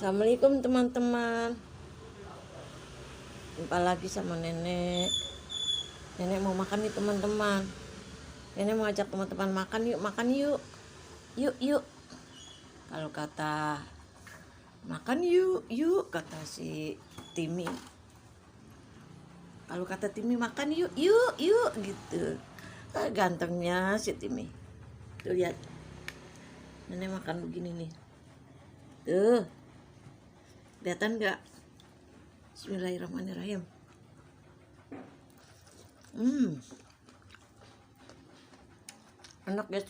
Assalamualaikum teman-teman. Jumpa lagi sama nenek. Nenek mau makan nih teman-teman. Nenek mau ajak teman-teman makan yuk, makan yuk. Yuk, yuk. Kalau kata makan yuk, yuk kata si Timi. Kalau kata Timi makan yuk, yuk, yuk gitu. Gantengnya si Timi. Tuh lihat. Nenek makan begini nih. Tuh. Kelihatan nggak? Bismillahirrahmanirrahim. Enak guys.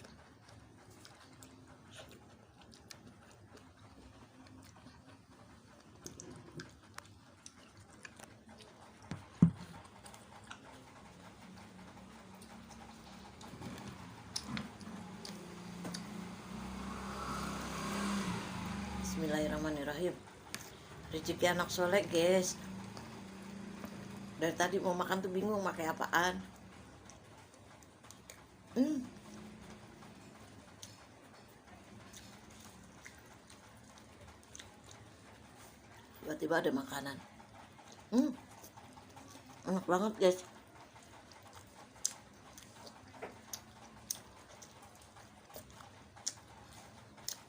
Bismillahirrahmanirrahim. Rezeki anak soleh guys. Dari tadi mau makan tuh bingung pakai apaan. Tiba-tiba ada makanan. Enak banget guys.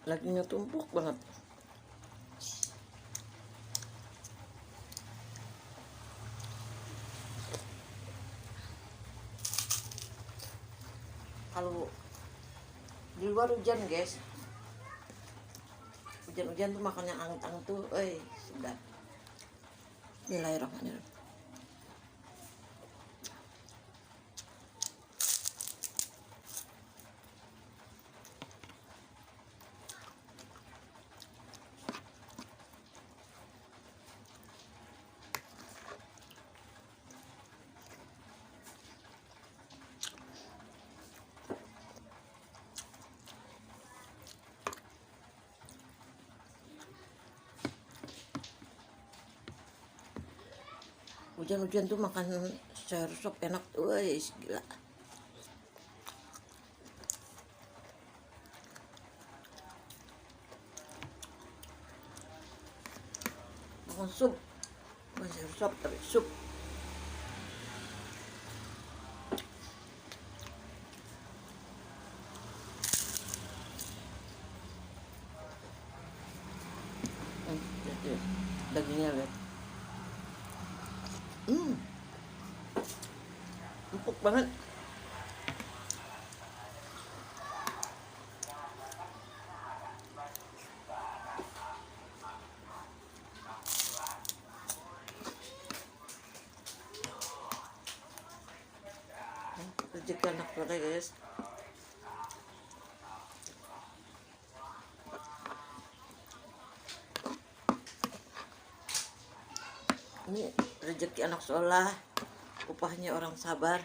Laginya tumpuk banget. Kalau di luar hujan guys, hujan-hujan tuh makannya anget-anget tuh, sedap. Bismillahirrahmanirrahim. Hujan-hujan tuh makan sayur sop enak, gila. Makan sup, bukan sayur sop tapi sup. Dagingnya lihat. Empuk banget. Rezeki anak soleh guys. Ini rezeki anak soleh, upahnya orang sabar.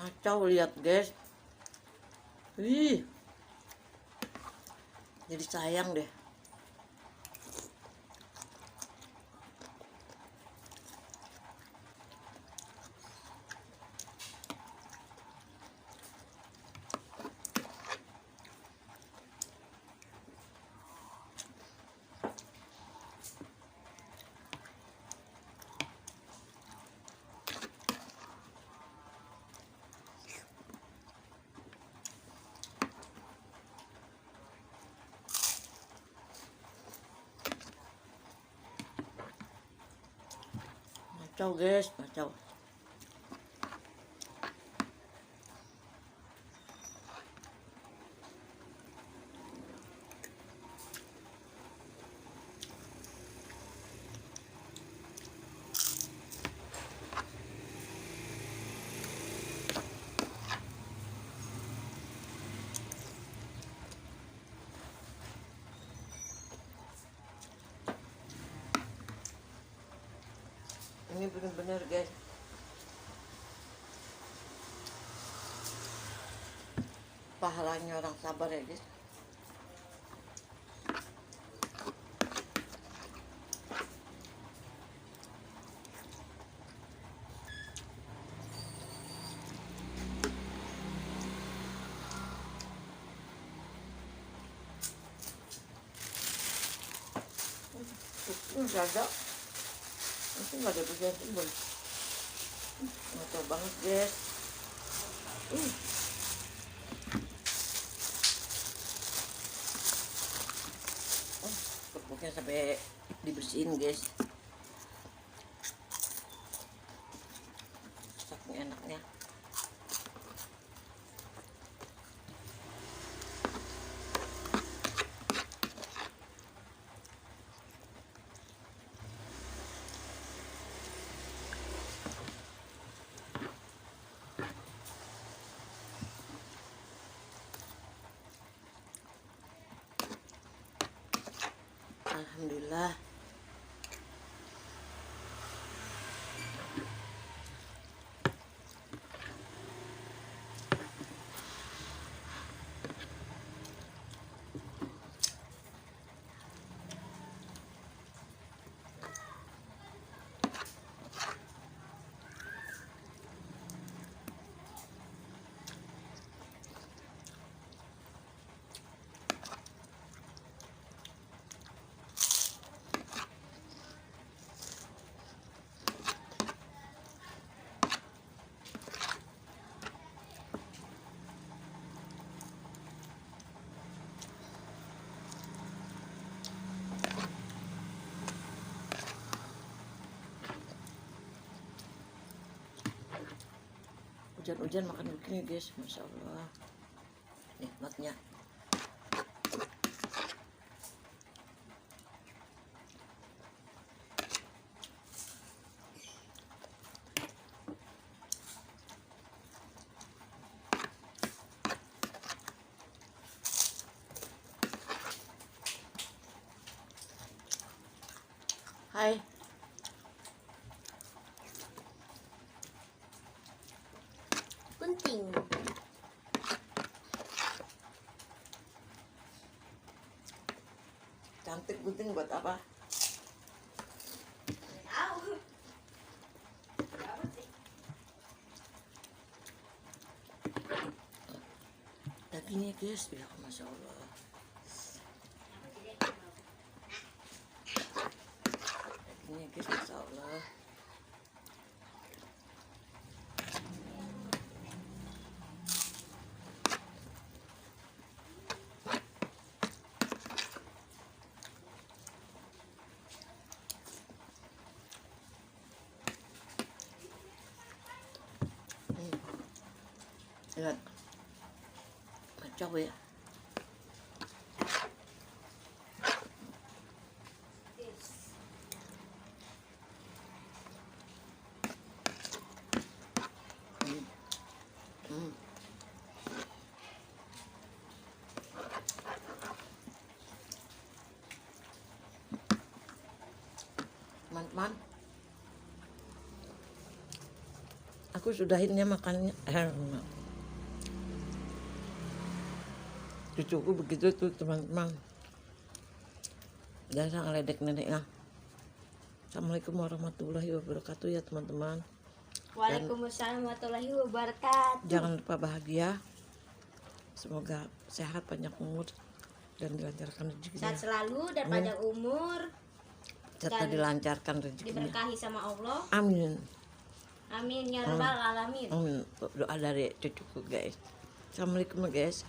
Macau lihat guys. Jadi sayang deh. Macau guys, macau. bener-bener guys. Pahalanya orang sabar ya guys. Nggak ada, itu nggak ada bersihin timbun. Ngocor banget guys. Kerupuknya sampai dibersihin guys. Saking enaknya. Alhamdulillah. Hujan-hujan makan begini guys, masya Allah, nikmatnya. Hai. Penting. Cantik gunting buat apa? Tahu. Dagingnya guys, ya masya Allah. Dagingnya guys, masya Allah. Lihat, kacau ya. Teman-teman, aku sudahinnya makannya. Cucuku begitu tuh teman-teman. Jangan ngeledek neneknya. Assalamualaikum warahmatullahi wabarakatuh ya teman-teman. Waalaikumsalam warahmatullahi wabarakatuh. Jangan lupa bahagia. Semoga sehat, panjang umur, dan dilancarkan rezekinya. Sehat selalu dan panjang umur. Serta dan dilancarkan rezekinya. Diberkahi sama Allah. Amin. Amin ya rabbal alamin. Amin. Doa dari cucuku guys. Assalamualaikum guys.